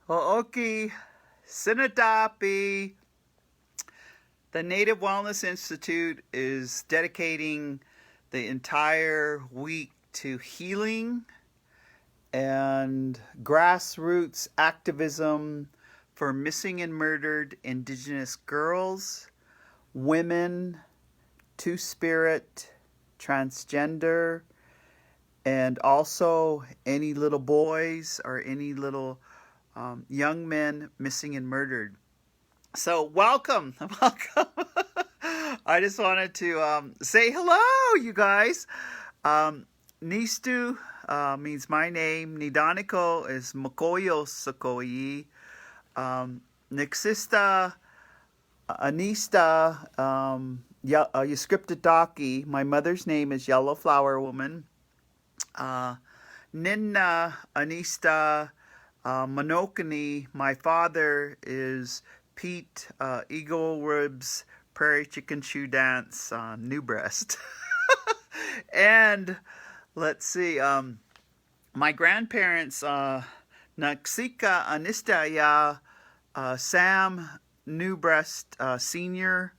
Ho'oki, Sinadapi. The Native Wellness Institute is dedicating the entire week to healing and grassroots activism for missing and murdered Indigenous girls, women, two-spirit, transgender, and also any little boys or any little young men missing and murdered. So welcome. I just wanted to say hello, you guys. Nistu means my name. Nidaniko is Mokoyo Sokoyi. Nixista, Anista, Yuscriptadaki. My mother's name is Yellow Flower Woman. Ninna, Anista, Monokini. My father is Pete, Eagle Ribs, Prairie Chicken Shoe Dance, NewBreast. And let's see, my grandparents, Naksika Anistaya, Sam NewBreast Sr.,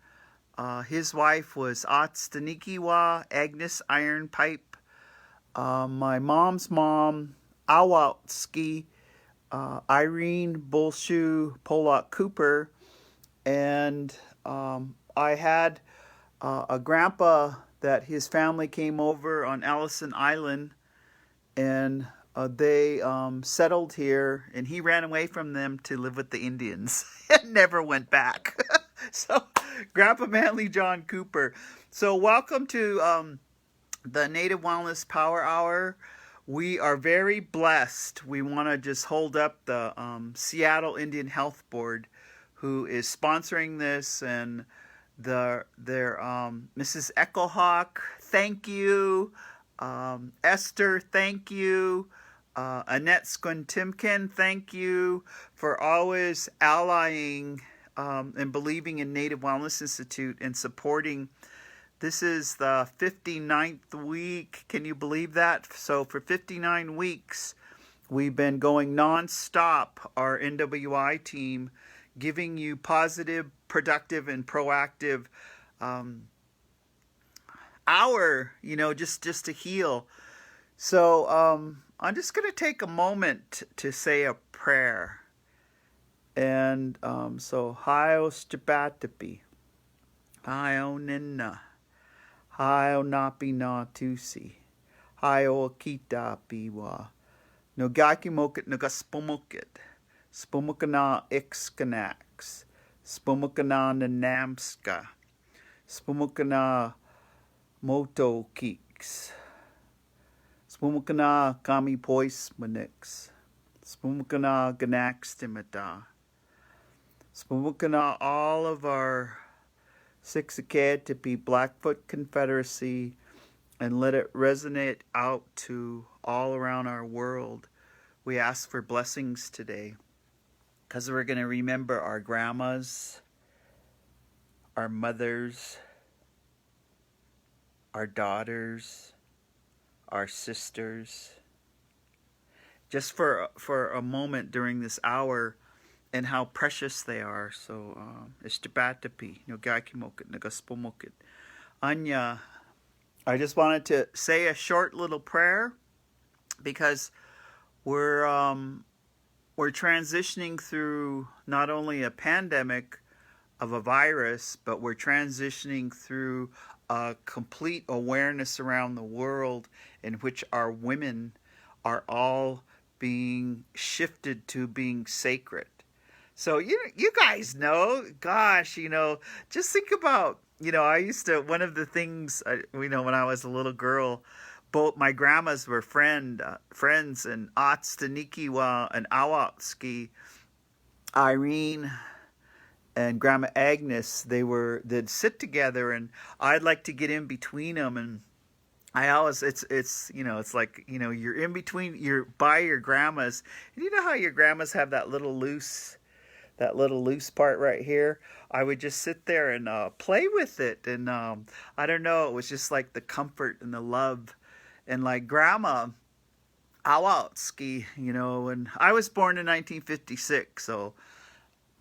his wife was Atstanikiwa, Agnes Iron Pipe. My mom's mom, Awatski, Irene Bullshoe Pollock Cooper, and I had a grandpa that his family came over on Allison Island, and they settled here, and he ran away from them to live with the Indians and never went back. So, Grandpa Manly John Cooper. So, welcome to the Native Wellness Power Hour. We are very blessed. We want to just hold up the Seattle Indian Health Board, who is sponsoring this, and their Mrs. Echohawk, thank you. Esther, thank you. Annette Squintimkin, thank you for always allying and believing in Native Wellness Institute and supporting. This is the 59th week. Can you believe that? So for 59 weeks, we've been going nonstop, our NWI team, giving you positive, productive, and proactive hour, just to heal. So I'm just going to take a moment to say a prayer. And so, Hayo Stapatapi, Hayo Ninna, Hayo Napi Na Tusi, Hayo Akita Piwa, Nogaki Mokit Nogaspumukit, Spumukana Ixkanax, Spumukana Nanamska, Spumukana Moto Keeks, Spumukana Kami Pois Manix, Spumukana Ganax Timata, Spumukana all of our Six Acad to be Blackfoot Confederacy, and let it resonate out to all around our world. We ask for blessings today, because we're going to remember our grandmas, our mothers, our daughters, our sisters, just for a moment during this hour, and how precious they are. So, Ishtapatapi, Nogakimokit, Nagaspomokit. Anya, I just wanted to say a short little prayer, because we're transitioning through not only a pandemic of a virus, but we're transitioning through a complete awareness around the world in which our women are all being shifted to being sacred. So you guys know, gosh, just think about, I used to, one of the things, when I was a little girl, both my grandmas were friends, and Atstanikiwa and Awatski, Irene and Grandma Agnes, they'd sit together, and I'd like to get in between them, and I always, it's like, you're in between, you're by your grandmas, and you know how your grandmas have that little loose part right here? I would just sit there and play with it, and I don't know, it was just like the comfort and the love, and like Grandma, Awalski, and I was born in 1956, so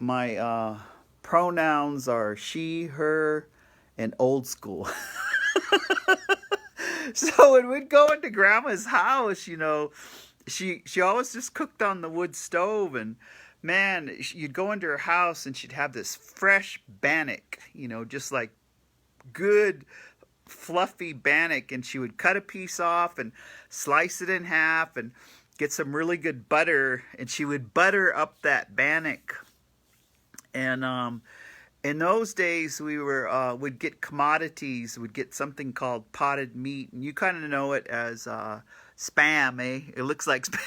my pronouns are she, her, and old school. So when we'd go into Grandma's house, she always just cooked on the wood stove, and man, you'd go into her house and she'd have this fresh bannock, just like good fluffy bannock, and she would cut a piece off and slice it in half and get some really good butter, and she would butter up that bannock. And in those days, would get commodities. We'd get something called potted meat, and you kind of know it as spam, eh? It looks like spam.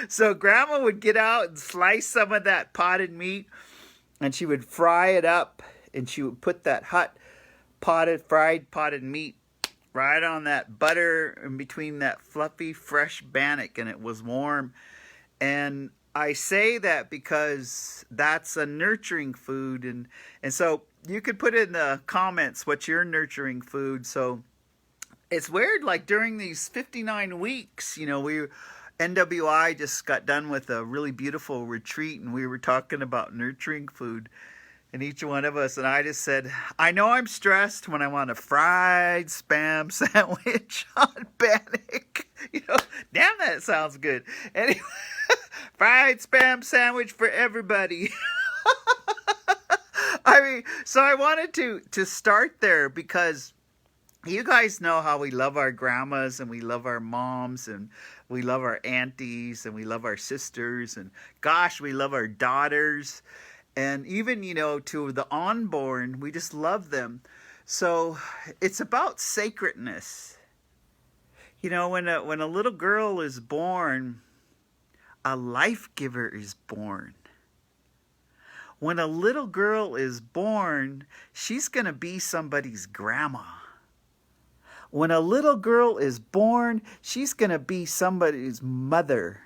So Grandma would get out and slice some of that potted meat, and she would fry it up, and she would put that hot fried potted meat right on that butter in between that fluffy, fresh bannock, and it was warm. And I say that because that's a nurturing food, and so you could put in the comments what's your nurturing food. So it's weird, like during these 59 weeks, NWI just got done with a really beautiful retreat, and we were talking about nurturing food. And each one of us, and I just said, I know I'm stressed when I want a fried spam sandwich on bannock. Damn, that sounds good. Anyway, fried spam sandwich for everybody. So I wanted to start there because you guys know how we love our grandmas, and we love our moms, and we love our aunties, and we love our sisters, and gosh, we love our daughters. And even, to the unborn, we just love them. So it's about sacredness. When a little girl is born, a life giver is born. When a little girl is born, she's going to be somebody's grandma. When a little girl is born, she's going to be somebody's mother.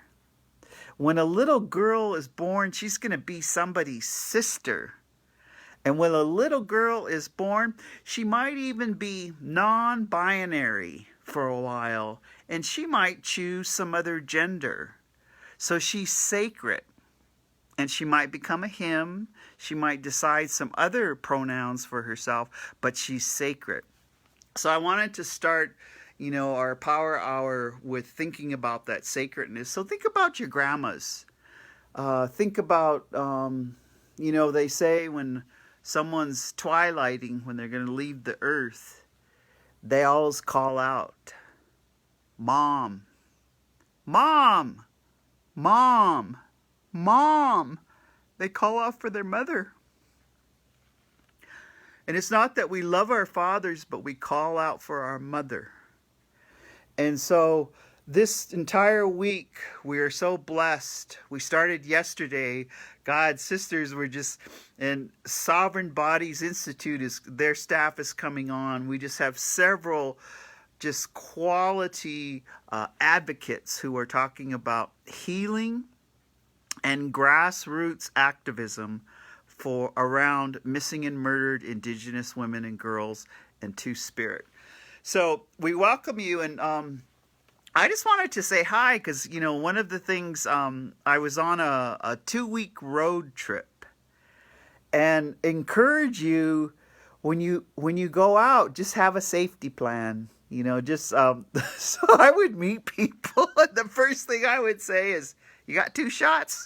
When a little girl is born, she's going to be somebody's sister. And when a little girl is born, she might even be non-binary for a while, and she might choose some other gender. So she's sacred, and she might become a him. She might decide some other pronouns for herself, but she's sacred. So I wanted to start our power hour with thinking about that sacredness. So think about your grandmas. Think about, they say when someone's twilighting, when they're going to leave the earth, they always call out, Mom, Mom, Mom, Mom. They call out for their mother. And it's not that we love our fathers, but we call out for our mother. And so this entire week, we are so blessed. We started yesterday. God's sisters were and Sovereign Bodies Institute, their staff is coming on. We just have several quality advocates who are talking about healing and grassroots activism for around missing and murdered Indigenous women and girls and Two-Spirit. So we welcome you, and I just wanted to say hi because, one of the things, I was on a 2-week road trip, and encourage you when you go out, just have a safety plan, so I would meet people, and the first thing I would say is, you got 2 shots?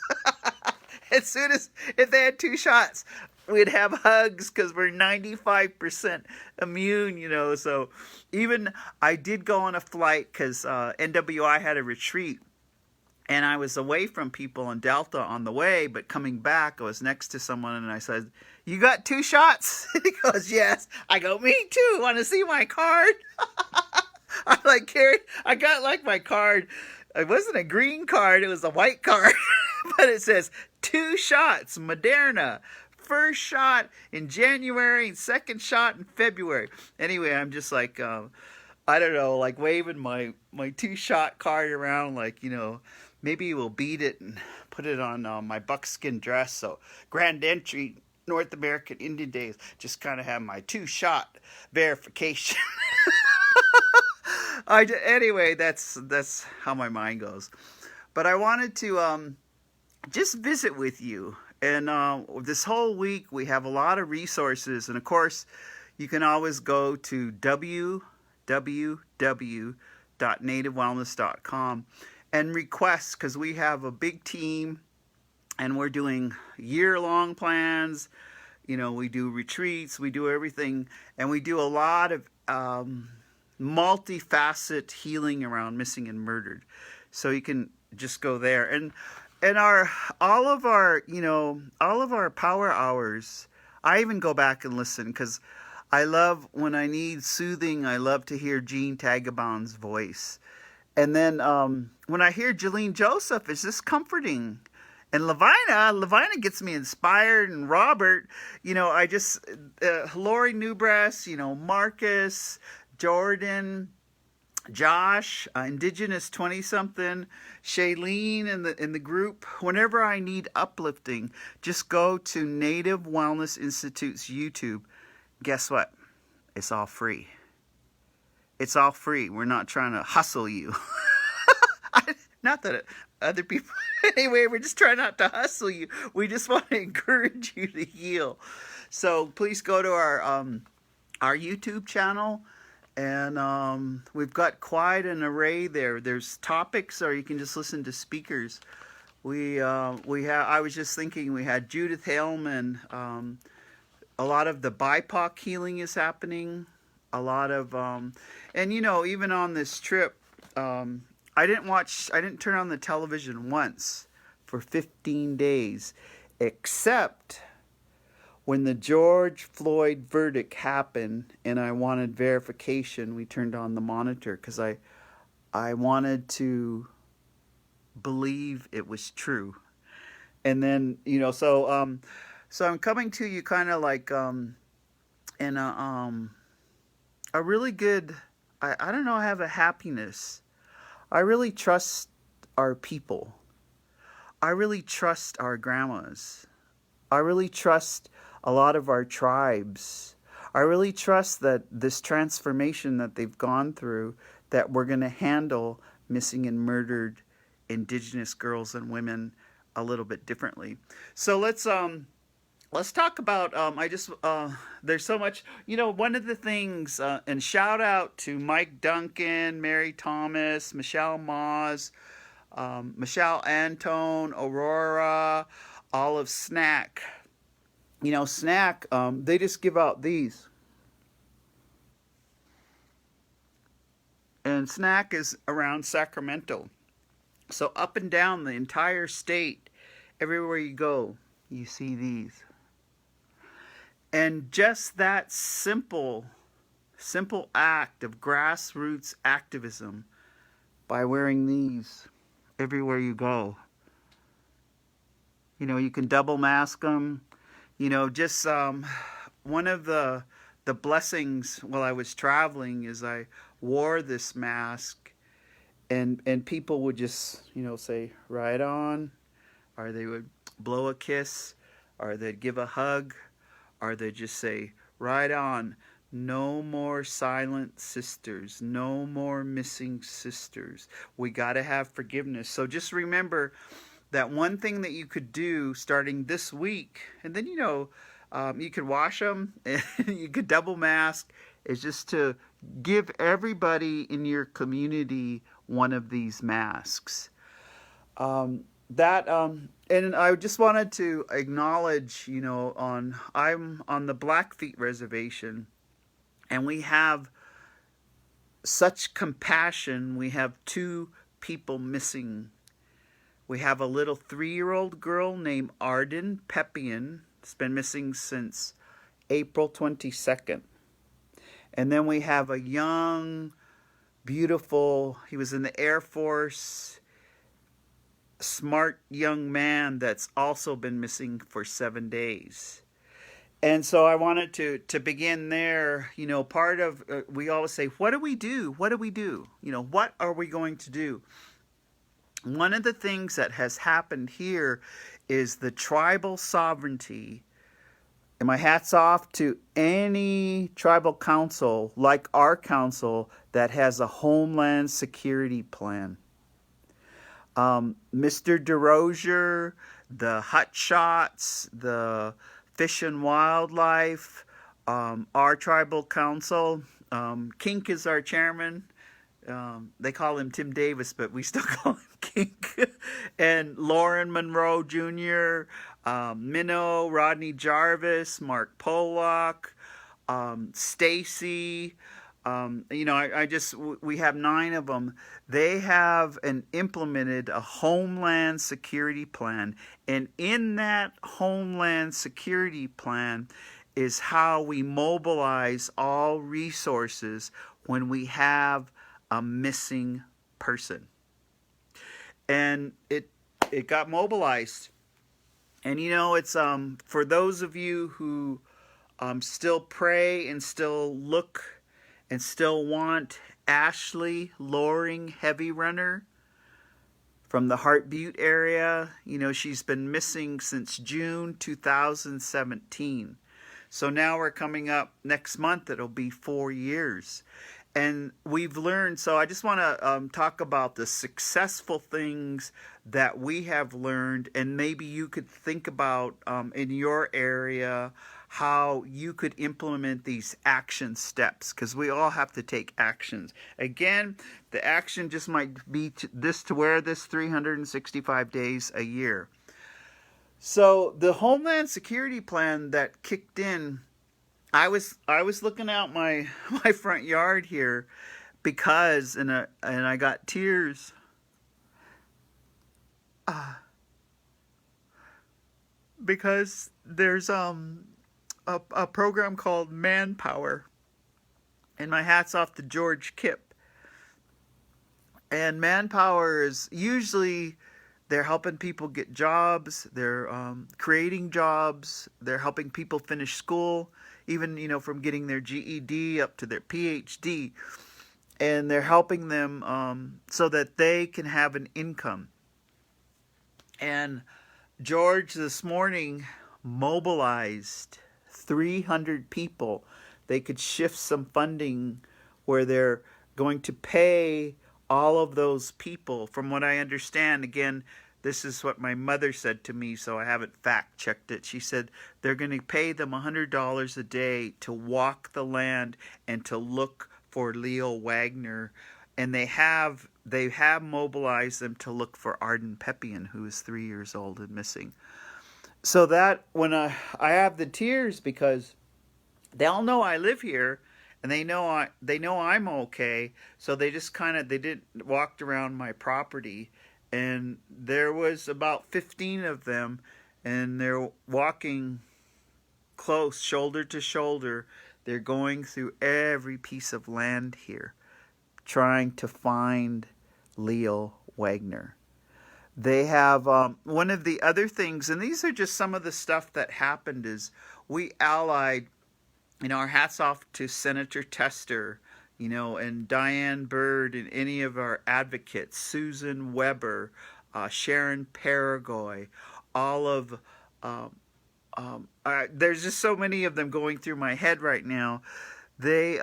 If they had 2 shots, we'd have hugs because we're 95% immune, so even I did go on a flight because NWI had a retreat, and I was away from people in Delta on the way, but coming back, I was next to someone, and I said, you got 2 shots? He goes, yes. I go, me too. Want to see my card? I got my card. It wasn't a green card, it was a white card, but it says 2 shots, Moderna. First shot in January and second shot in February. Anyway, I'm just like, I don't know, like waving my 2-shot card around, like, maybe we'll beat it and put it on my buckskin dress. So grand entry, North American Indian Days, just kind of have my 2-shot verification. Anyway, that's how my mind goes. But I wanted to just visit with you. And this whole week we have a lot of resources, and of course you can always go to www.nativewellness.com and request, because we have a big team and we're doing year-long plans. You know, we do retreats, we do everything, and we do a lot of multifaceted healing around missing and murdered. So you can just go there. And all of our power hours, I even go back and listen, because I love, when I need soothing, I love to hear Jean Tagabon's voice. And then when I hear Jolene Joseph, it's just comforting. And Levina gets me inspired, and Robert, I just, Lori NewBreast, Marcus, Jordan, Josh, Indigenous 20-something, Shailene in the group. Whenever I need uplifting, just go to Native Wellness Institute's YouTube. Guess what? It's all free. It's all free. We're not trying to hustle you. Not that other people... Anyway, we're just trying not to hustle you. We just want to encourage you to heal. So please go to our YouTube channel. And we've got quite an array there. There's topics, or you can just listen to speakers. I was just thinking, we had Judith Haleman. A lot of the BIPOC healing is happening. A lot of, and even on this trip, I didn't turn on the television once for 15 days, except when the George Floyd verdict happened and I wanted verification. We turned on the monitor because I wanted to believe it was true. And then, so I'm coming to you kind of like in a really good, I don't know, I have a happiness. I really trust our people. I really trust our grandmas. I really trust a lot of our tribes. I really trust that this transformation that they've gone through, that we're going to handle missing and murdered Indigenous girls and women a little bit differently. So let's talk about, there's so much, one of the things, and shout out to Mike Duncan, Mary Thomas, Michelle Moz, Michelle Antone, Aurora, Olive Snack. Snack, they just give out these. And Snack is around Sacramento. So up and down the entire state, everywhere you go, you see these. And just that simple act of grassroots activism by wearing these everywhere you go. You can double mask them. Just one of the blessings while I was traveling is I wore this mask, and people would just, say, right on, or they would blow a kiss, or they'd give a hug, or they'd just say, right on, no more silent sisters, no more missing sisters. We got to have forgiveness. So just remember that one thing that you could do starting this week, and then, you could wash them, and you could double mask, is just to give everybody in your community one of these masks. And I just wanted to acknowledge, I'm on the Blackfeet Reservation, and we have such compassion. We have 2 people missing. We have a little 3-year-old girl named Arden Peppian. It's been missing since April 22nd. And then we have a young, beautiful, he was in the Air Force, smart young man that's also been missing for 7 days. And so I wanted to begin there. Part of, we always say, what do we do? What do we do? What are we going to do? One of the things that has happened here is the tribal sovereignty And my hat's off to any tribal council like our council that has a homeland security plan. Mr. DeRozier, the Hut Shots, the Fish and Wildlife, our tribal council. Kink is our chairman. They call him Tim Davis, but we still call him Kink. And Lauren Monroe Jr., Minnow, Rodney Jarvis, Mark Pollock, Stacy. We have 9 of them. They have implemented a homeland security plan. And in that homeland security plan is how we mobilize all resources when we have a missing person. And it got mobilized. And it's for those of you who still pray and still look and still want Ashley Loring Heavy Runner from the Heart Butte area. She's been missing since June 2017. So now we're coming up next month. It'll be 4 years. And we've learned, so I just want to talk about the successful things that we have learned, and maybe you could think about in your area how you could implement these action steps, because we all have to take actions. Again, the action just might be to wear this 365 days a year. So the Homeland Security Plan that kicked in, I was looking out my front yard here because and I got tears. Because there's a program called Manpower, and my hat's off to George Kipp. And Manpower is usually they're helping people get jobs, they're creating jobs, they're helping people finish school, even from getting their GED up to their PhD, and they're helping them so that they can have an income. And George this morning mobilized 300 people. They could shift some funding where they're going to pay all of those people. From what I understand, again, this is what my mother said to me, so I haven't fact-checked it. She said they're going to pay them $100 a day to walk the land and to look for Leo Wagner. And they have mobilized them to look for Arden Peppian, who is 3 years old and missing. So that when I have the tears, because they all know I live here, and they know I'm okay. So they just walked around my property, and there was about 15 of them, and they're walking close, shoulder to shoulder. They're going through every piece of land here, trying to find Leo Wagner. They have one of the other things, and these are just some of the stuff that happened, is we allied, our hats off to Senator Tester, and Diane Bird, and any of our advocates, Susan Weber, Sharon Paragoy, all of, there's just so many of them going through my head right now. They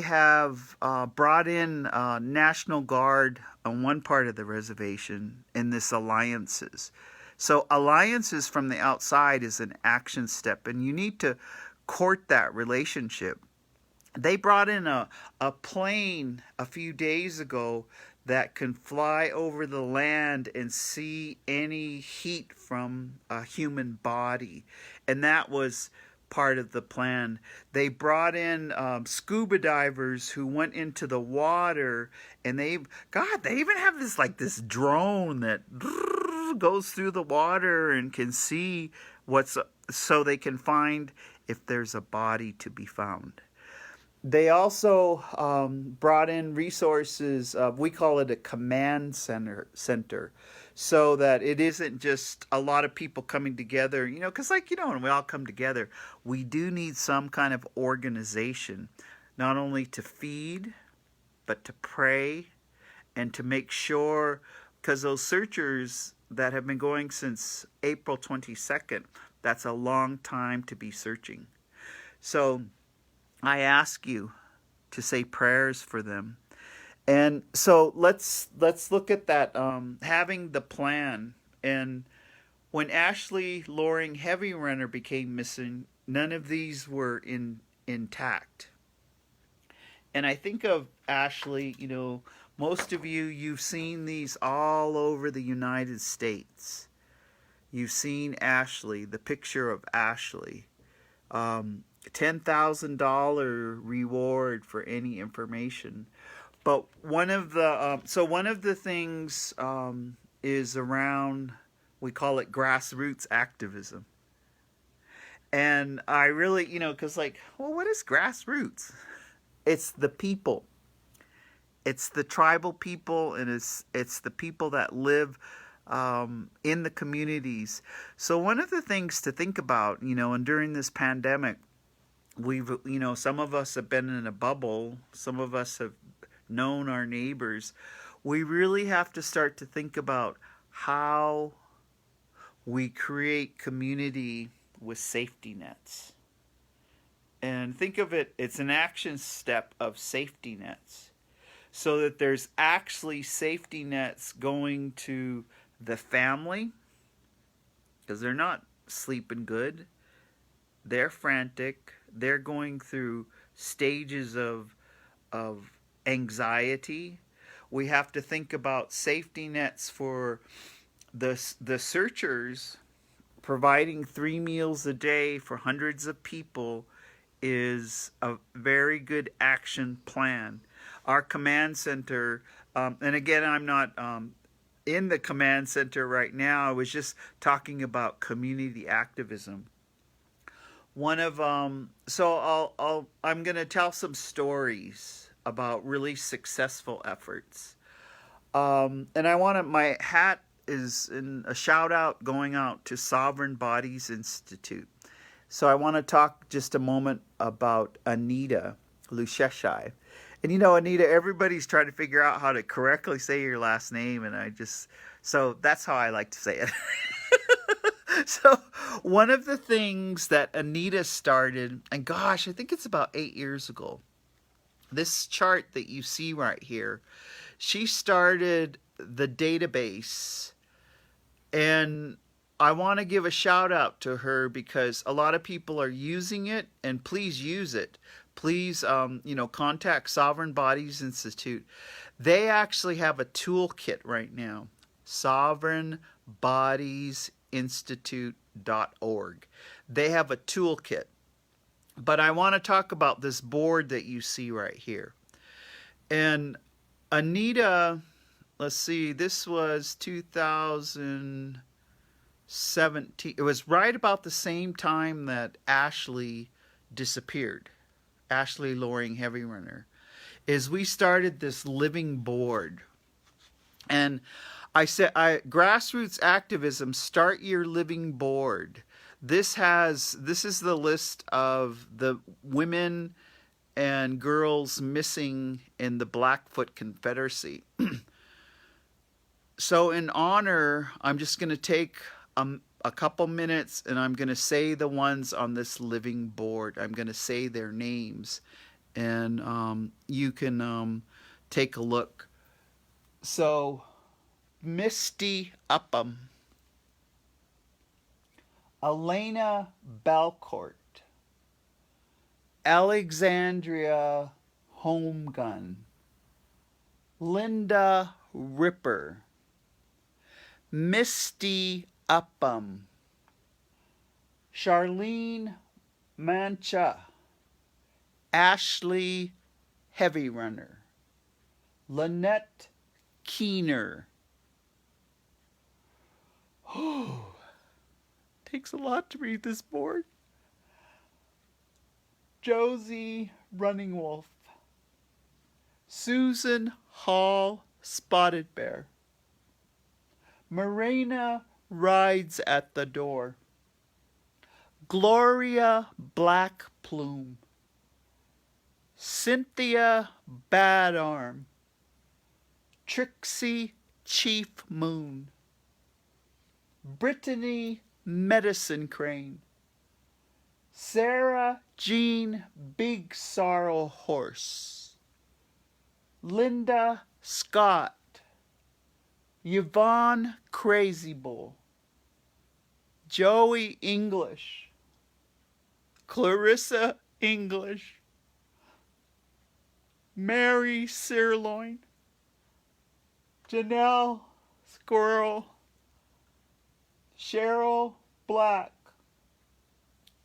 have brought in National Guard on one part of the reservation in this alliances. So alliances from the outside is an action step, and you need to court that relationship. They brought in a plane a few days ago that can fly over the land and see any heat from a human body. And that was part of the plan. They brought in scuba divers who went into the water, and they even have this drone that goes through the water and can see so they can find if there's a body to be found. They also brought in resources. We call it a command center, so that it isn't just a lot of people coming together. Because when we all come together, we do need some kind of organization, not only to feed, but to pray and to make sure, because those searchers that have been going since April 22nd, That's a long time to be searching. So I ask you to say prayers for them. And so let's look at that, having the plan. And when Ashley Loring Heavy Runner became missing, none of these were intact. And I think of Ashley, most of you've seen these all over the United States. You've seen Ashley, the picture of Ashley. $10,000 reward for any information. But one of the things is around, we call it grassroots activism. And I really, because what is grassroots? It's the people. It's the tribal people, and it's the people that live in the communities. So one of the things to think about, and during this pandemic, we've, some of us have been in a bubble. Some of us have known our neighbors. We really have to start to think about how we create community with safety nets. And think of it, it's an action step of safety nets. So that there's actually safety nets going to the family, because they're not sleeping good. They're frantic. They're going through stages of anxiety. We have to think about safety nets for the searchers. Providing 3 meals a day for hundreds of people is a very good action plan. Our command center, and again, I'm not in the command center right now. I was just talking about community activism. One of I'm going to tell some stories about really successful efforts. And my hat is in a shout out going out to Sovereign Bodies Institute. So I want to talk just a moment about Anita Lusheshai. And Anita, everybody's trying to figure out how to correctly say your last name, and so that's how I like to say it. So one of the things that Anita started, and gosh, I think it's about 8 years ago, this chart that you see right here, she started the database, and I want to give a shout out to her because a lot of people are using it, and please use it. Please, contact Sovereign Bodies Institute. They actually have a toolkit right now, sovereignbodiesinstitute.org. They have a toolkit. But I want to talk about this board that you see right here. And Anita, let's see, this was 2017. It was right about the same time that Ashley disappeared. Ashley Loring Heavy Runner, is we started this living board. And I said, Grassroots Activism, start your living board. This is the list of the women and girls missing in the Blackfoot Confederacy. So in honor, I'm just going to take a couple minutes, and I'm going to say the ones on this living board. I'm going to say their names, and you can take a look. So, Misty Upham, Elena Belcourt, Alexandria Homegun, Linda Ripper, Misty Upham, Charlene Mancha, Ashley Heavy Runner, Lynette Keener. Takes a lot to read this board. Josie Running Wolf, Susan Hall Spotted Bear, Marina Rides at the Door, Gloria Black Plume, Cynthia Bad Arm, Trixie Chief Moon, Brittany Medicine Crane. Sarah Jean Big Sorrel Horse. Linda Scott. Yvonne Crazy Bull. Joey English. Clarissa English. Mary Sirloin. Janelle Squirrel. Cheryl Black.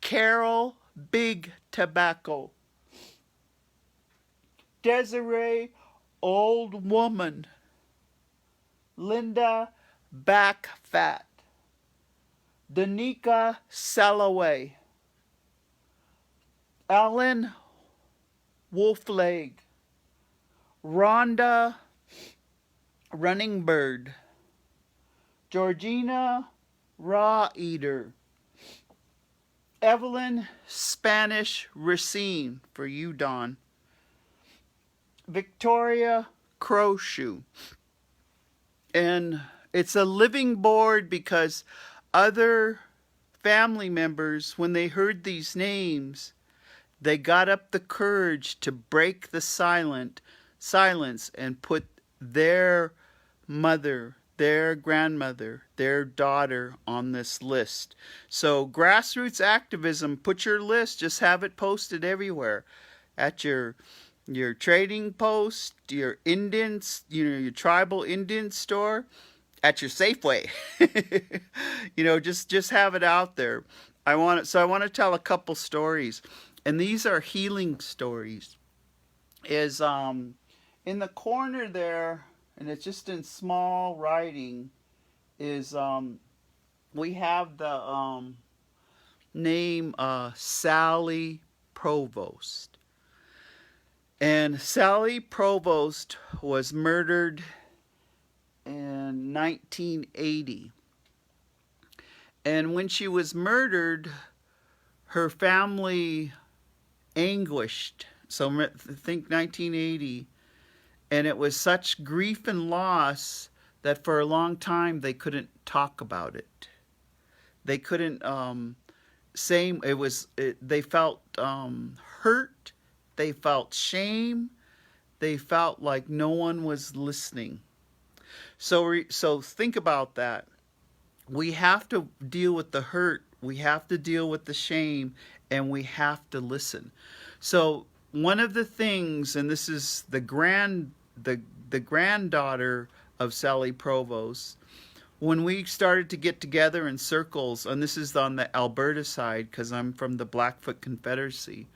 Carol Big Tobacco. Desiree Old Woman. Linda Back Fat. Danica Salloway. Ellen Wolfleg. Rhonda Running Bird. Georgina Raw Eater. Evelyn Spanish Racine, for you, Dawn. Victoria Crowshoe. And it's a living board because other family members, when they heard these names, they got up the courage to break the silence and put their mother, their grandmother, their daughter on this list. So Grassroots Activism, put your list, just have it posted everywhere. At your trading post, your Indians, your tribal Indian store, at your Safeway. Just have it out there. I want to tell a couple stories, and these are healing stories. Is in the corner there, and it's just in small writing, is we have the name Sally Provost. And Sally Provost was murdered in 1980. And when she was murdered, her family anguished. So think 1980. And it was such grief and loss that for a long time they couldn't talk about it. They couldn't they felt hurt. They felt shame. They felt like no one was listening. So think about that. We have to deal with the hurt. We have to deal with the shame, and we have to listen. So one of the things, and this is the granddaughter of Sally Provost, when we started to get together in circles, and this is on the Alberta side because I'm from the Blackfoot Confederacy,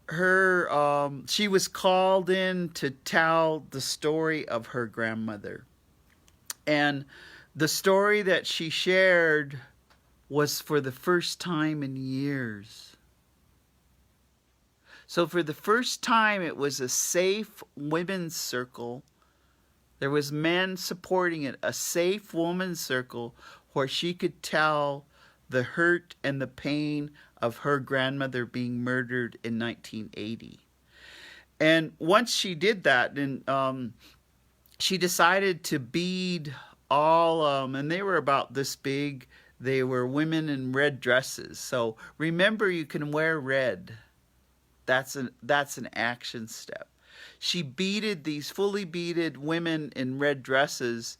she was called in to tell the story of her grandmother. And the story that she shared was for the first time in years. So for the first time, it was a safe women's circle. There was men supporting it, a safe women's circle where she could tell the hurt and the pain of her grandmother being murdered in 1980. And once she did that, and she decided to bead all, and they were about this big. They were women in red dresses. So remember, you can wear red. That's an action step. She beaded these fully beaded women in red dresses,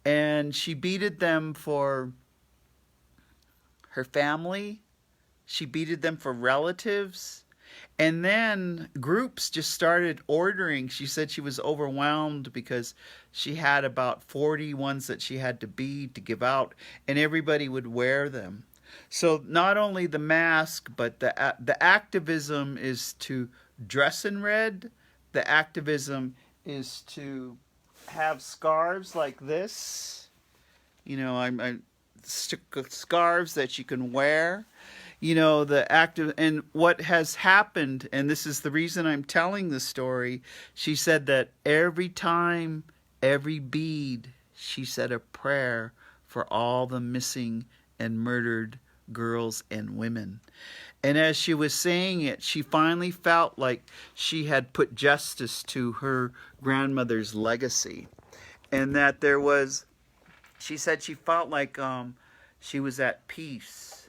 and she beaded them for her family. She beaded them for relatives. And then groups just started ordering. She said she was overwhelmed because she had about 40 ones that she had to bead to give out, and everybody would wear them. So not only the mask, but the activism is to dress in red. The activism is to have scarves like this. I scarves that you can wear. And what has happened, and this is the reason I'm telling the story, she said that every time, every bead, she said a prayer for all the missing and murdered girls and women. And as she was saying it, she finally felt like she had put justice to her grandmother's legacy. And that she said she felt like she was at peace,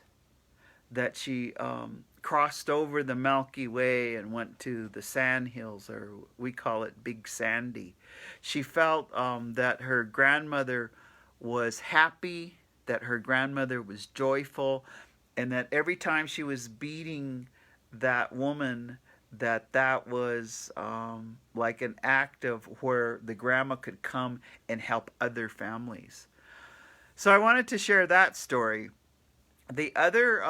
that she crossed over the Milky Way and went to the Sand Hills, or we call it Big Sandy. She felt that her grandmother was happy, that her grandmother was joyful, and that every time she was beating that woman, that was like an act of where the grandma could come and help other families. So I wanted to share that story. The other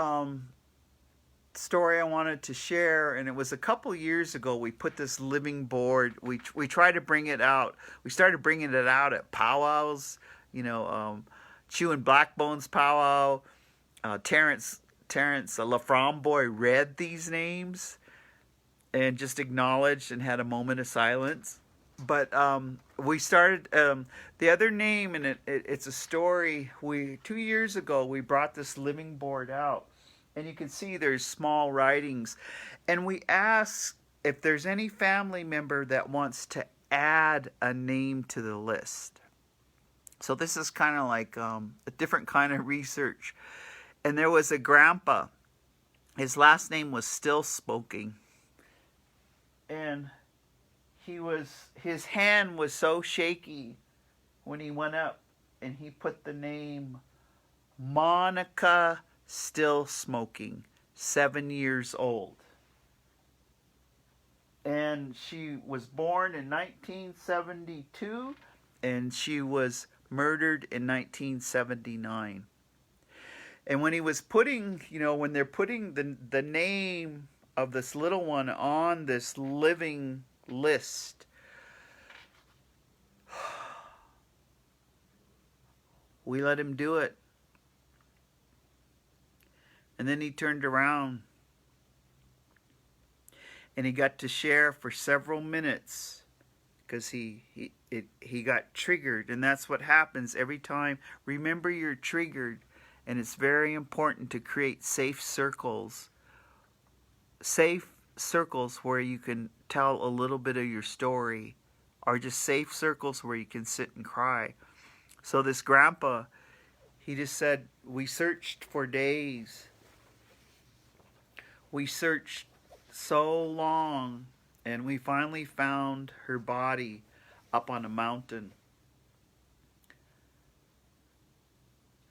story I wanted to share, and it was a couple years ago, we put this living board. We tried to bring it out. We started bringing it out at powwows, Chewing Blackbone's powwow. Terrence LaFramboy read these names and just acknowledged and had a moment of silence. But we started the other name, and it's a story. 2 years ago we brought this living board out, and you can see there's small writings, and we asked if there's any family member that wants to add a name to the list. So this is kind of like a different kind of research. And there was a grandpa. His last name was Still Smoking. And his hand was so shaky when he went up, and he put the name Monica Still Smoking, 7 years old. And she was born in 1972, and she was murdered in 1979. And when he was putting, when they're putting the name of this little one on this living list, we let him do it. And then he turned around and he got to share for several minutes, because he got triggered. And that's what happens every time. Remember, you're triggered, and it's very important to create safe circles where you can tell a little bit of your story, or just safe circles where you can sit and cry. So this grandpa, he just said, we searched for days. We searched so long, and we finally found her body up on a mountain.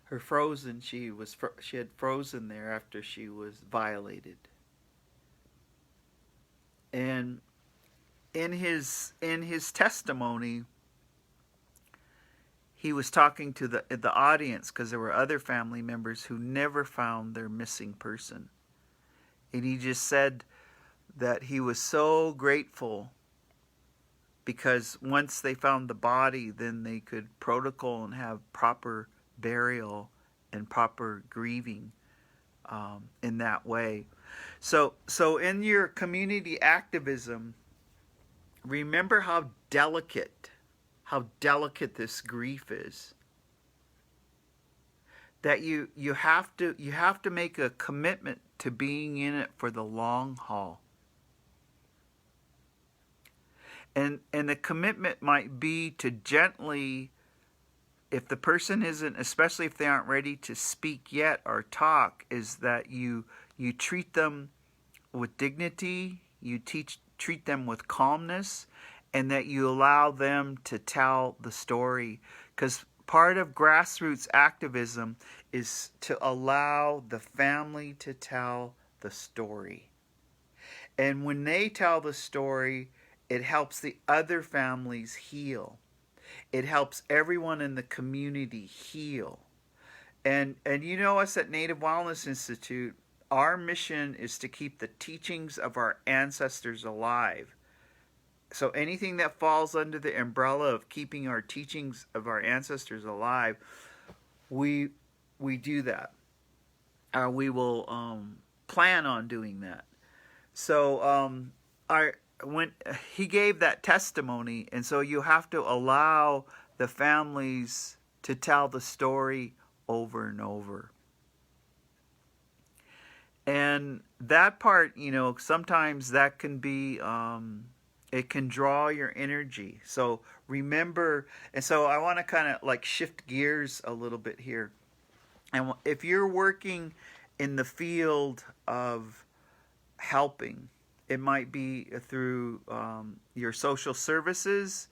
Her frozen, she had frozen there after she was violated. And in his testimony, he was talking to the audience, because there were other family members who never found their missing person. And he just said that he was so grateful, because once they found the body, then they could protocol and have proper burial and proper grieving in that way. So in your community activism, remember how delicate this grief is. That you have to make a commitment to being in it for the long haul. And the commitment might be to gently, if the person isn't, especially if they aren't ready to speak yet or talk, is that you treat them with dignity, you treat them with calmness, and that you allow them to tell the story. Because part of grassroots activism is to allow the family to tell the story. And when they tell the story, it helps the other families heal. It helps everyone in the community heal. And us at Native Wellness Institute, our mission is to keep the teachings of our ancestors alive. So anything that falls under the umbrella of keeping our teachings of our ancestors alive, we do that. We will plan on doing that. So when he gave that testimony, and so you have to allow the families to tell the story over and over. And that part, sometimes that can be, it can draw your energy. So remember, and so I want to kind of like shift gears a little bit here. And if you're working in the field of helping, it might be through your social services,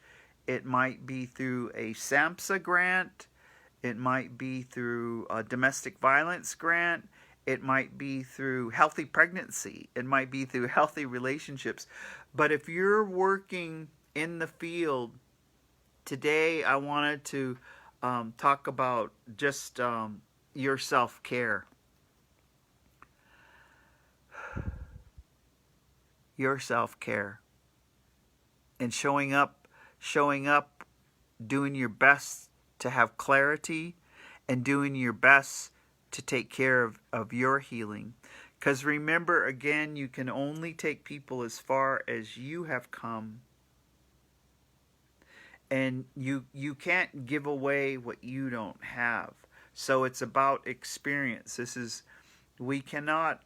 it might be through a SAMHSA grant, it might be through a domestic violence grant, it might be through healthy pregnancy, it might be through healthy relationships. But if you're working in the field, today I wanted to talk about just your self-care. Your self-care. And showing up, doing your best to have clarity, and doing your best to take care of your healing. Because remember, again, you can only take people as far as you have come. And you can't give away what you don't have. So it's about experience. We cannot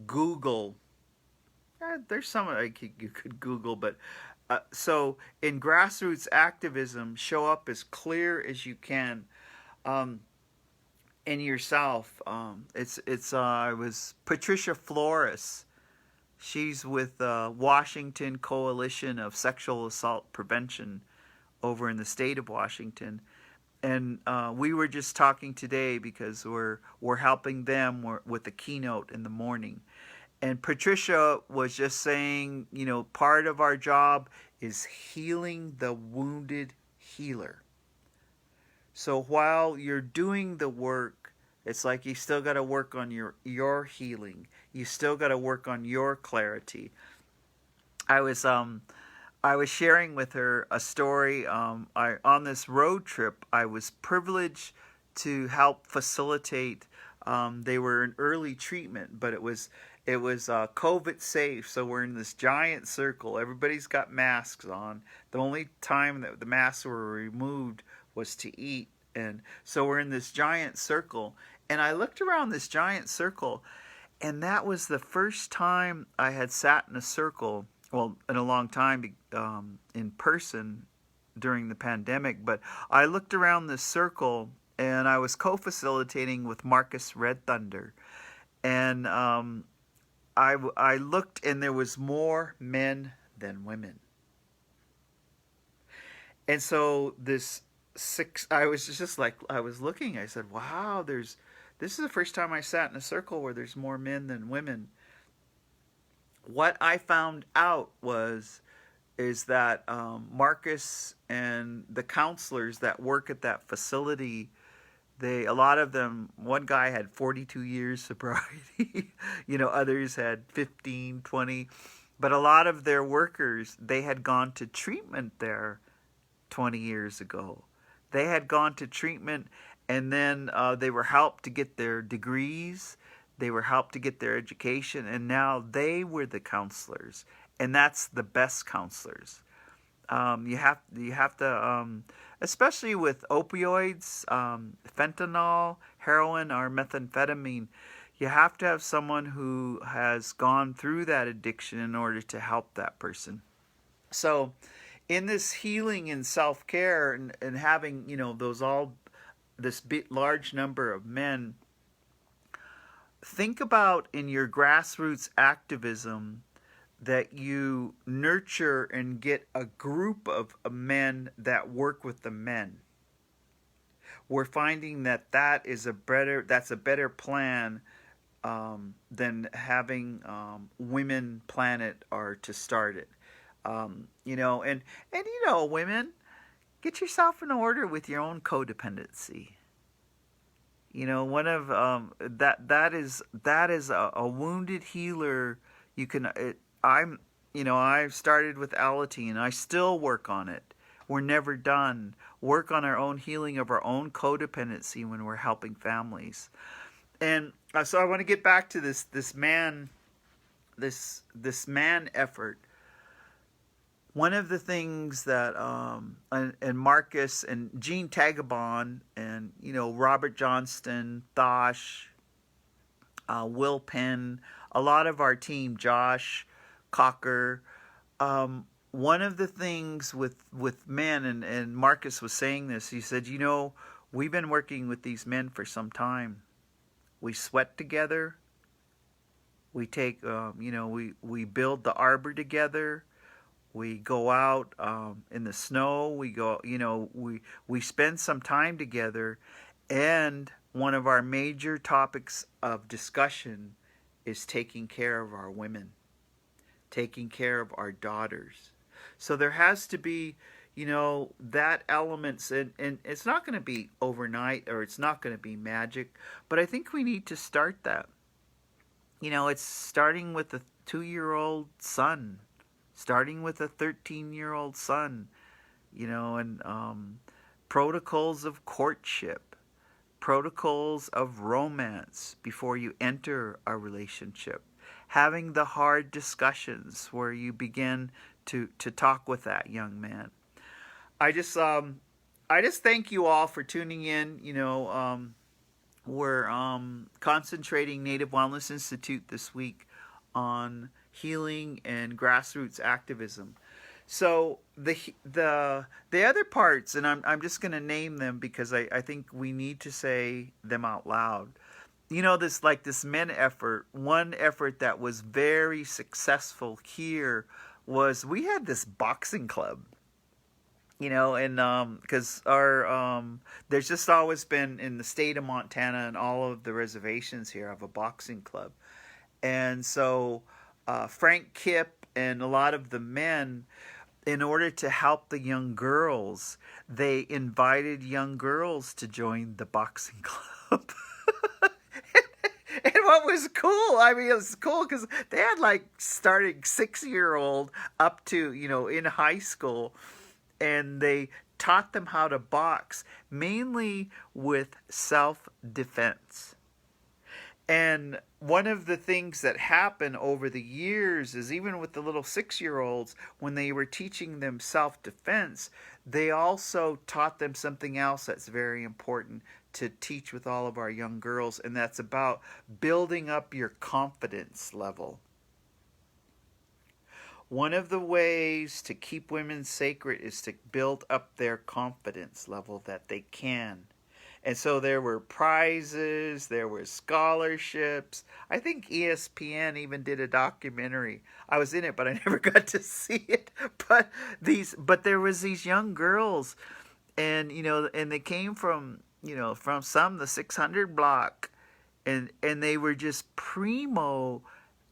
Google. There's some you could Google, but so in grassroots activism, show up as clear as you can in yourself. It was Patricia Flores. She's with Washington Coalition of Sexual Assault Prevention over in the state of Washington. And we were just talking today because we're helping them with the keynote in the morning. And Patricia was just saying, part of our job is healing the wounded healer. So while you're doing the work, it's like you still got to work on your healing. You still got to work on your clarity. I was sharing with her a story. On this road trip, I was privileged to help facilitate. They were in early treatment, but it was COVID safe. So we're in this giant circle. Everybody's got masks on. The only time that the masks were removed was to eat. And so we're in this giant circle. And I looked around this giant circle, and that was the first time I had sat in a circle, well, in a long time, in person during the pandemic. But I looked around this circle, and I was co-facilitating with Marcus Red Thunder. And I looked, and there was more men than women. And so I was just like, I was looking, I said, wow, this is the first time I sat in a circle where there's more men than women. What I found out is that Marcus and the counselors that work at that facility, a lot of them, one guy had 42 years sobriety, others had 15, 20, but a lot of their workers, they had gone to treatment there 20 years ago. They had gone to treatment, and then they were helped to get their degrees, they were helped to get their education, and now they were the counselors, and that's the best counselors. You have to, especially with opioids, fentanyl, heroin, or methamphetamine, you have to have someone who has gone through that addiction in order to help that person. So in this healing and self-care and having, this large number of men, think about in your grassroots activism that you nurture and get a group of men that work with the men. We're finding that's a better plan than having women plan it or to start it. And women, get yourself in order with your own codependency. One of that is a wounded healer. I've started with Alateen. I still work on it. We're never done. Work on our own healing of our own codependency when we're helping families. And so I want to get back to this man effort. One of the things that and Marcus and Gene Tagabon and Robert Johnston, Thosh, Will Penn, a lot of our team, Josh Cocker. One of the things with men, and Marcus was saying this, he said, We've been working with these men for some time. We sweat together. We take, we build the arbor together. We go out in the snow. We go, we spend some time together. And one of our major topics of discussion is taking care of our women, taking care of our daughters. So there has to be, that elements, and it's not going to be overnight or it's not going to be magic, but I think we need to start that. It's starting with a 2-year-old son, starting with a 13-year-old son, and protocols of courtship, protocols of romance before you enter a relationship, having the hard discussions where you begin to talk with that young man. I just thank you all for tuning in. We're concentrating Native Wellness Institute this week on healing and grassroots activism. So the other parts, and I'm just going to name them because I think we need to say them out loud. This men effort. One effort that was very successful here was we had this boxing club. And because there's just always been in the state of Montana and all of the reservations here have a boxing club. And so Frank Kipp and a lot of the men, in order to help the young girls, they invited young girls to join the boxing club. And what was cool, it was cool because they had starting 6-year-old up to, in high school. And they taught them how to box, mainly with self-defense. And one of the things that happened over the years is even with the little 6-year-olds, when they were teaching them self-defense, they also taught them something else that's very important to teach with all of our young girls, and that's about building up your confidence level. One of the ways to keep women sacred is to build up their confidence level that they can. And so there were prizes, there were scholarships. I think ESPN even did a documentary. I was in it, but I never got to see it. But there was these young girls, and and they came from from the 600 block, and they were just primo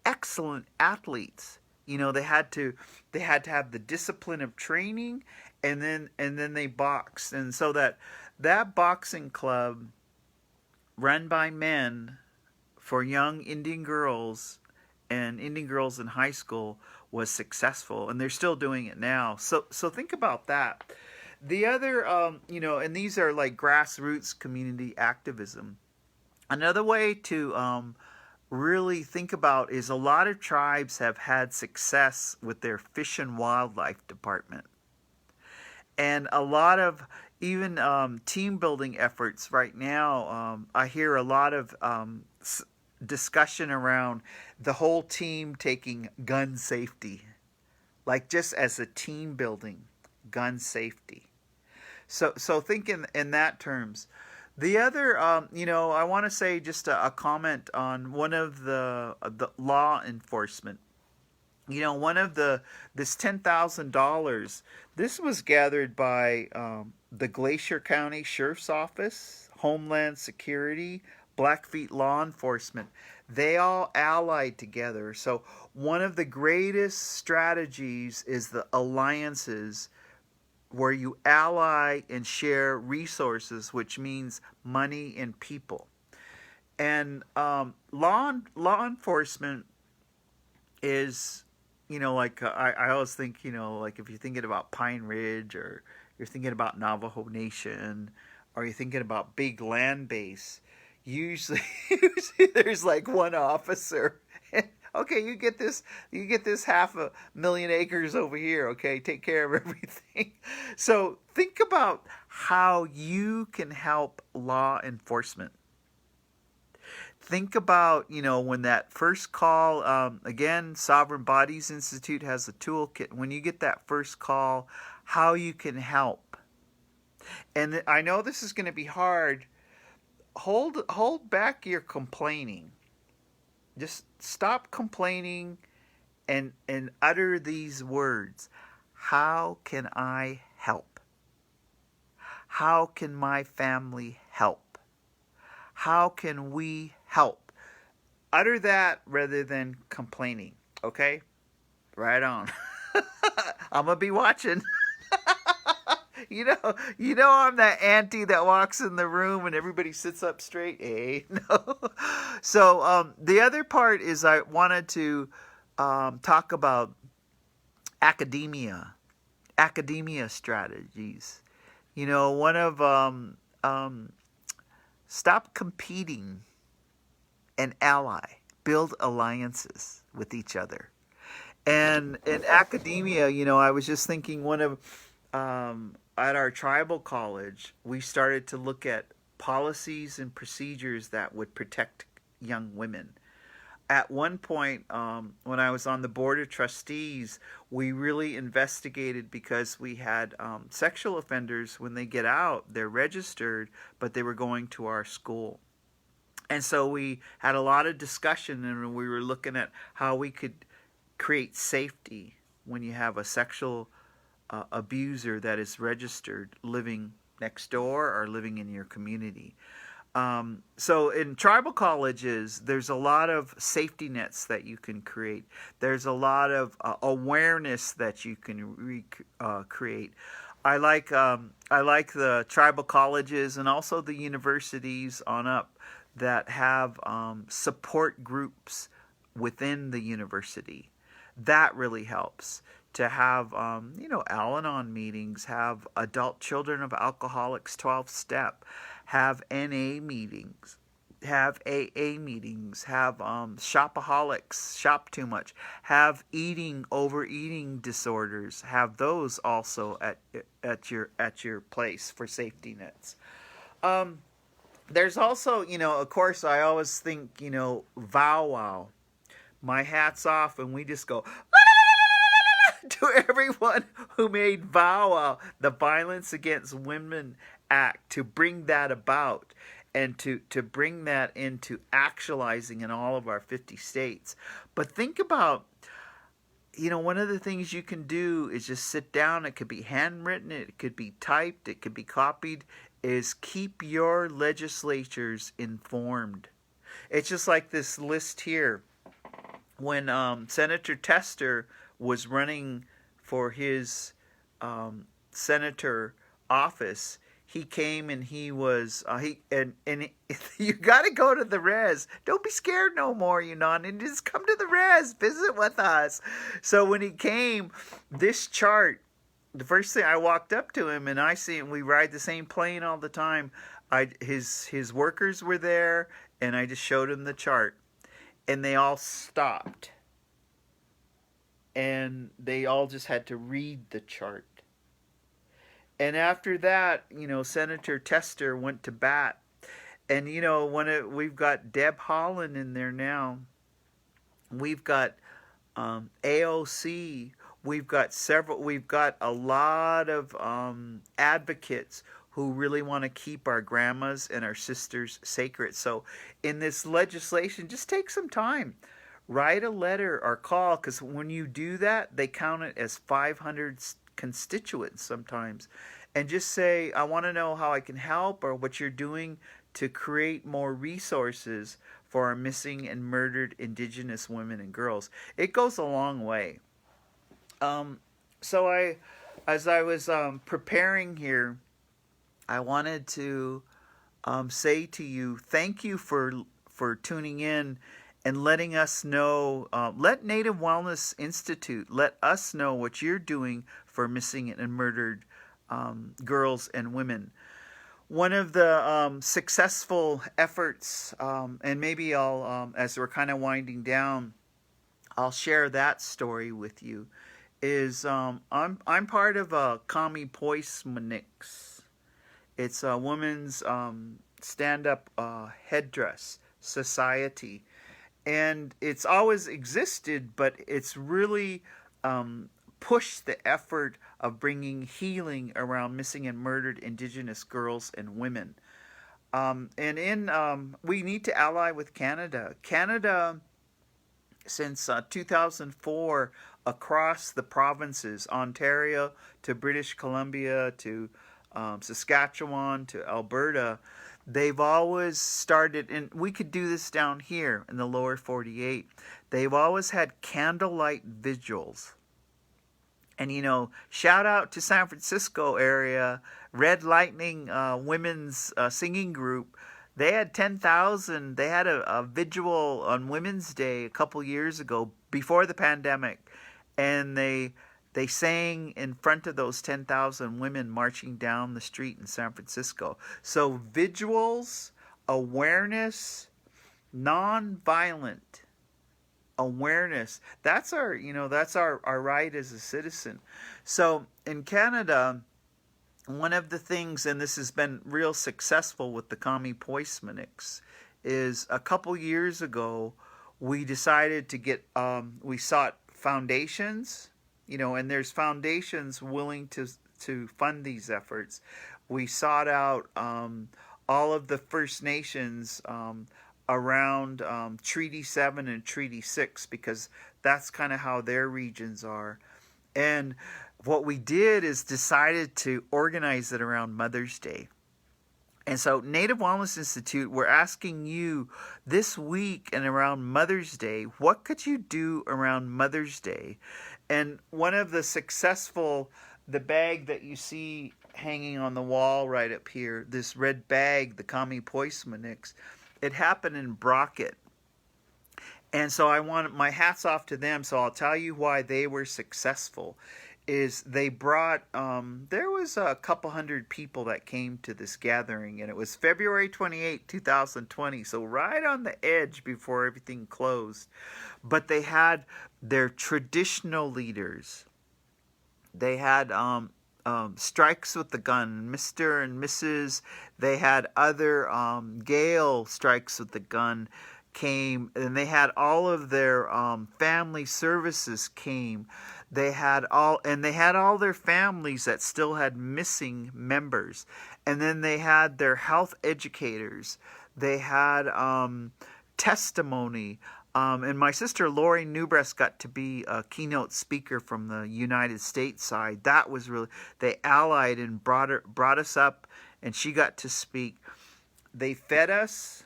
excellent athletes. They had to have the discipline of training, and then they boxed. And so that boxing club run by men for young Indian girls and Indian girls in high school was successful, and they're still doing it now. So think about that. The other and these are like grassroots community activism. Another way to really think about is a lot of tribes have had success with their fish and wildlife department, and a lot of even team building efforts right now. I hear a lot of discussion around the whole team taking gun safety, like just as a team building, gun safety. So think in that terms. The other, I want to say just a comment on one of the law enforcement. One of this $10,000. This was gathered by the Glacier County Sheriff's Office, Homeland Security, Blackfeet Law Enforcement. They all allied together. So one of the greatest strategies is the alliances, where you ally and share resources, which means money and people. And law enforcement is, I always think, if you're thinking about Pine Ridge, or you're thinking about Navajo Nation, or you're thinking about big land base, usually there's one officer. Okay, you get this 500,000 acres over here, okay? Take care of everything. So think about how you can help law enforcement. Think about, when that first call, again, Sovereign Bodies Institute has a toolkit. When you get that first call, how you can help. And I know this is going to be hard. Hold back your complaining. Just stop complaining and utter these words. How can I help? How can my family help? How can we help? Utter that rather than complaining. Okay? Right on. I'm gonna be watching. You know I'm that auntie that walks in the room and everybody sits up straight. Hey, no. So the other part is I wanted to talk about academia strategies. One of stop competing and ally, build alliances with each other. And in academia, I was just thinking at our tribal college, we started to look at policies and procedures that would protect young women. At one point, when I was on the board of trustees, we really investigated because we had sexual offenders, when they get out, they're registered, but they were going to our school. And so we had a lot of discussion, and we were looking at how we could create safety when you have a sexual abuser that is registered living next door or living in your community. So in tribal colleges, there's a lot of safety nets that you can create. There's a lot of awareness that you can create. I like the tribal colleges and also the universities on up that have support groups within the university. That really helps. To have, Al-Anon meetings, have adult children of alcoholics 12-step, have NA meetings, have AA meetings, have shopaholics, shop too much, have overeating disorders, have those also at your place for safety nets. There's also, of course, I always think, vow wow. My hat's off, and we just go to everyone who made VAWA, the Violence Against Women Act, to bring that about and to bring that into actualizing in all of our 50 states. But think about, one of the things you can do is just sit down. It could be handwritten, it could be typed, it could be copied, is keep your legislatures informed. It's just like this list here. When Senator Tester was running for his senator office, he came and he was you got to go to the res. Don't be scared no more, and just come to the res, visit with us. So when he came, this chart, the first thing, I walked up to him and I see him. We ride the same plane all the time. His workers were there, and I just showed him the chart. And they all stopped. And they all just had to read the chart. And after that, Senator Tester went to bat. And, we've got Deb Haaland in there now. We've got AOC. We've got a lot of advocates who really want to keep our grandmas and our sisters sacred. So in this legislation, just take some time. Write a letter or call, because when you do that, they count it as 500 constituents sometimes. And just say, I want to know how I can help, or what you're doing to create more resources for our missing and murdered Indigenous women and girls. It goes a long way. So as I was preparing here, I wanted to say to you, thank you for tuning in and letting us know. Let Native Wellness Institute let us know what you're doing for missing and murdered girls and women. One of the successful efforts, and maybe I'll, as we're kind of winding down, I'll share that story with you. Is I'm part of a Kami Poismanix. It's a women's stand-up headdress society. And it's always existed, but it's really push the effort of bringing healing around missing and murdered Indigenous girls and women. We need to ally with Canada. Canada, since 2004, across the provinces, Ontario to British Columbia to Saskatchewan to Alberta, they've always started, and we could do this down here in the lower 48, they've always had candlelight vigils. And, shout out to San Francisco area, Red Lightning women's singing group. They had 10,000. They had a vigil on Women's Day a couple years ago before the pandemic. And they sang in front of those 10,000 women marching down the street in San Francisco. So vigils, awareness, non-violent awareness, that's our right as a citizen. So in Canada, one of the things, and this has been real successful with the Kami Poismaniks, is a couple years ago we decided to get we sought foundations, and there's foundations willing to fund these efforts. We sought out all of the First Nations around Treaty 7 and Treaty 6, because that's kind of how their regions are. And what we did is decided to organize it around Mother's Day. And so Native Wellness Institute, we're asking you this week and around Mother's Day, what could you do around Mother's Day? And one of the bag that you see hanging on the wall right up here, this red bag, the Kami Poismaniks, it happened in Brockett. And so I want my hats off to them. So I'll tell you why they were successful. Is they brought, there was a couple hundred people that came to this gathering, and it was February 28, 2020, so right on the edge before everything closed. But they had their traditional leaders. They had strikes with the gun, Mr. and Mrs. They had other Gale strikes with the gun came, and they had all of their family services came. They had all their families that still had missing members. And then they had their health educators. They had testimony. And my sister Lori NewBreast got to be a keynote speaker from the United States side. That was really, they allied and brought us up, and she got to speak. They fed us.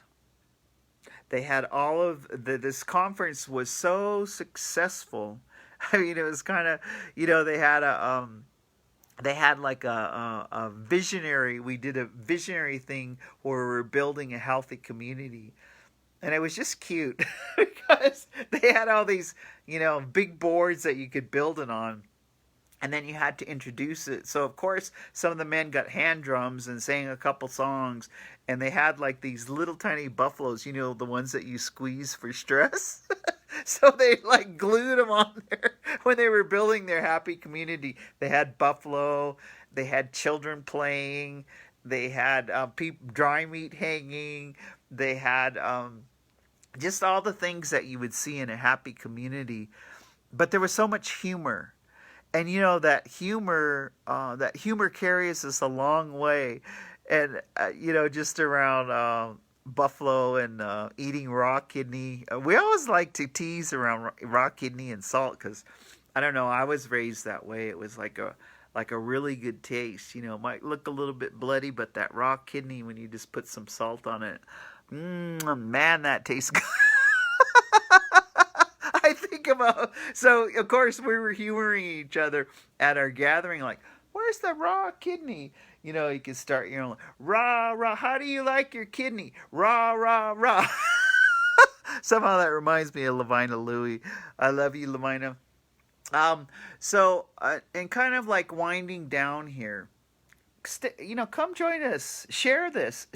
They had all of this conference was so successful. I mean, it was kind of, they had like a visionary. We did a visionary thing where we were building a healthy community. And it was just cute because they had all these, big boards that you could build it on. And then you had to introduce it. So, of course, some of the men got hand drums and sang a couple songs. And they had like these little tiny buffaloes, the ones that you squeeze for stress. So they like glued them on there when they were building their happy community. They had buffalo. They had children playing. They had dry meat hanging. They had just all the things that you would see in a happy community. But there was so much humor. And that humor carries us a long way. And, just around buffalo and eating raw kidney. We always like to tease around raw kidney and salt because, I don't know, I was raised that way. It was like a really good taste. It might look a little bit bloody, but that raw kidney, when you just put some salt on it, man, that tastes good. I think about, so of course we were humoring each other at our gathering, like, where's the raw kidney? You can start, rah, how do you like your kidney? Rah, rah, rah. Somehow that reminds me of Lavina Louie. I love you, Lavina. And kind of like winding down here, come join us. Share this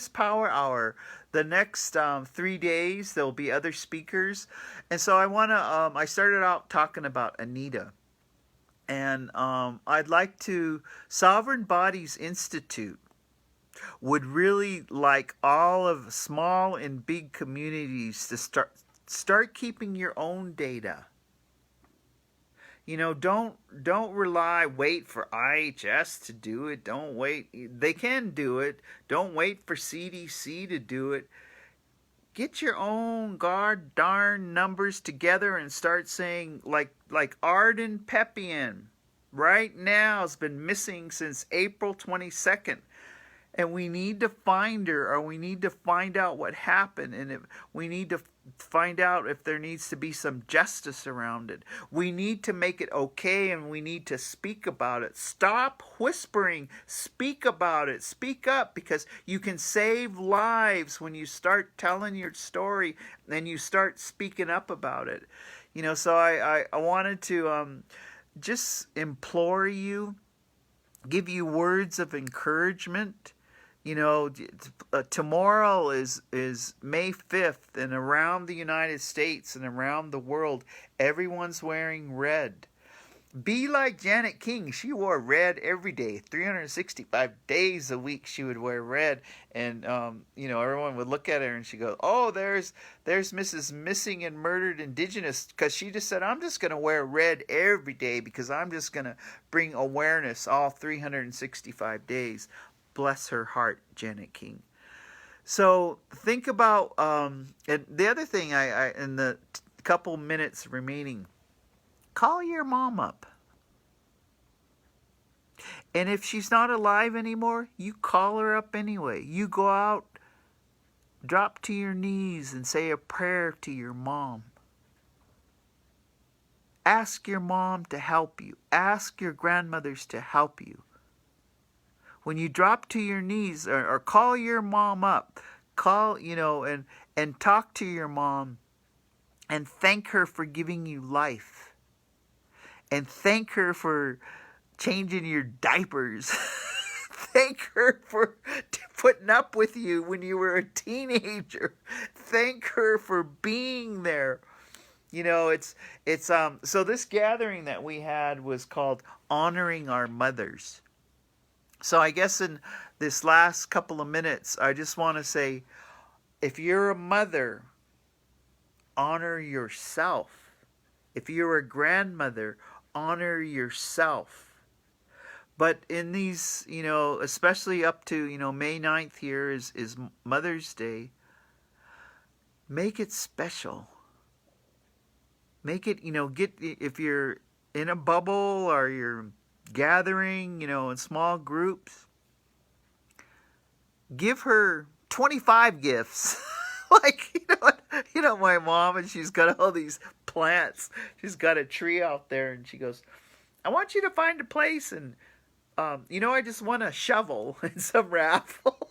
power hour. The next 3 days, there'll be other speakers. And so I started out talking about Anita. And I'd like to, Sovereign Bodies Institute would really like all of small and big communities to start keeping your own data. don't wait for IHS to do it. Don't wait. They can do it. Don't wait for CDC to do it. Get your own god darn numbers together and start saying, like Arden Peppian right now has been missing since April 22nd. And we need to find her, or we need to find out what happened, and we need to find out if there needs to be some justice around it. We need to make it okay, and we need to speak about it. Stop whispering. Speak about it. Speak up, because you can save lives when you start telling your story and you start speaking up about it. So I wanted to just implore you, give you words of encouragement. Tomorrow is May 5th, and around the United States and around the world, everyone's wearing red. Be like Janet King. She wore red every day, 365 days a week she would wear red. And, everyone would look at her and she'd go, oh, there's Mrs. Missing and Murdered Indigenous, because she just said, I'm just going to wear red every day because I'm just going to bring awareness all 365 days. Bless her heart, Janet King. So think about, and the other thing, I in the couple minutes remaining, call your mom up. And if she's not alive anymore, you call her up anyway. You go out, drop to your knees and say a prayer to your mom. Ask your mom to help you. Ask your grandmothers to help you. When you drop to your knees, or call your mom up, and talk to your mom and thank her for giving you life. And thank her for changing your diapers. Thank her for putting up with you when you were a teenager. Thank her for being there. So this gathering that we had was called Honoring Our Mothers. So I guess in this last couple of minutes, I just want to say, if you're a mother, honor yourself. If you're a grandmother, honor yourself. But in these, especially up to, May 9th here is Mother's Day, make it special. Make it, if you're in a bubble or you're gathering, in small groups, give her 25 gifts. Like, my mom, and she's got all these plants. She's got a tree out there, and she goes, I want you to find a place, and, I just want a shovel and some raffle.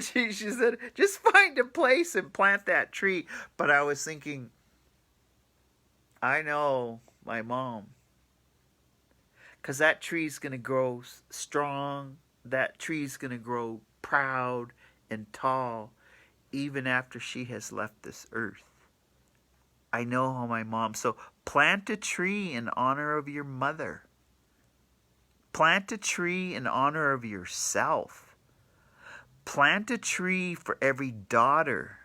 She said, just find a place and plant that tree. But I was thinking, I know my mom. Because that tree's going to grow strong. That tree's going to grow proud and tall even after she has left this earth. I know how my mom. So plant a tree in honor of your mother. Plant a tree in honor of yourself. Plant a tree for every daughter.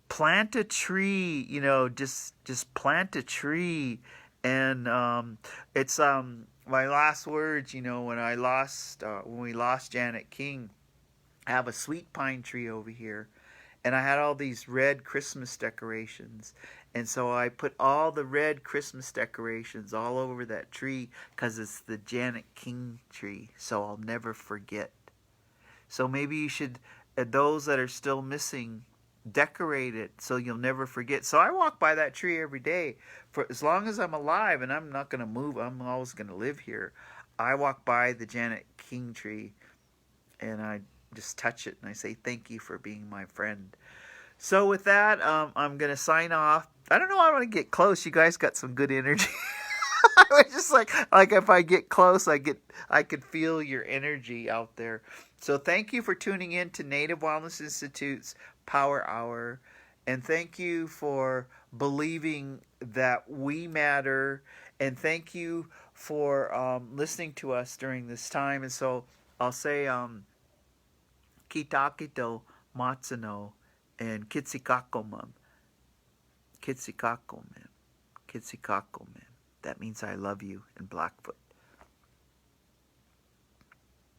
Plant a tree, just plant a tree. And it's my last words, when we lost Janet King, I have a sweet pine tree over here, and I had all these red Christmas decorations. And so I put all the red Christmas decorations all over that tree because it's the Janet King tree, so I'll never forget. So maybe you should, those that are still missing, decorate it so you'll never forget. So I walk by that tree every day for as long as I'm alive, and I'm not going to move. I'm always going to live here. I walk by the Janet King tree and I just touch it and I say thank you for being my friend. So with that, I'm going to sign off. I don't know, I want to get close. You guys got some good energy. I was just like if I get close, I could feel your energy out there. So thank you for tuning in to Native Wellness Institute's Power Hour, and thank you for believing that we matter, and thank you for listening to us during this time. And so I'll say Kitakito Matsuno and Kitsikakomum. Kitsikakomum. Kitsikako, man. That means I love you in Blackfoot.